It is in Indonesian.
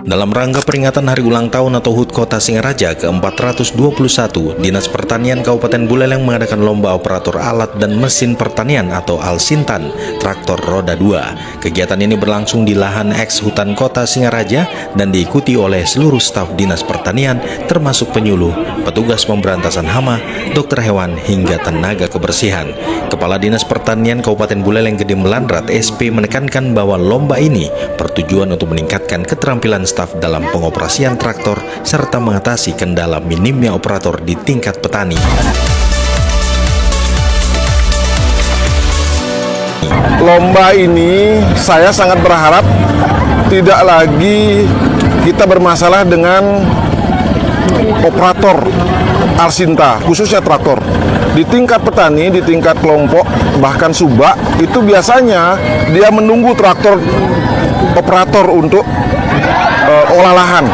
Dalam rangka peringatan Hari Ulang Tahun atau HUT Kota Singaraja ke-421, Dinas Pertanian Kabupaten Buleleng mengadakan lomba operator alat dan mesin pertanian atau Alsintan traktor roda 2. Kegiatan ini berlangsung di lahan eks hutan Kota Singaraja dan diikuti oleh seluruh staf Dinas Pertanian termasuk penyuluh, petugas pemberantasan hama, dokter hewan hingga tenaga kebersihan. Kepala Dinas Pertanian Kabupaten Buleleng Gede Melandrat SP menekankan bahwa lomba ini bertujuan untuk meningkatkan keterampilan staf dalam pengoperasian traktor serta mengatasi kendala minimnya operator di tingkat petani. Lomba ini saya sangat berharap tidak lagi kita bermasalah dengan operator Alsinta, khususnya traktor. Di tingkat petani, di tingkat kelompok, bahkan subak, itu biasanya dia menunggu traktor operator untuk olah lahan.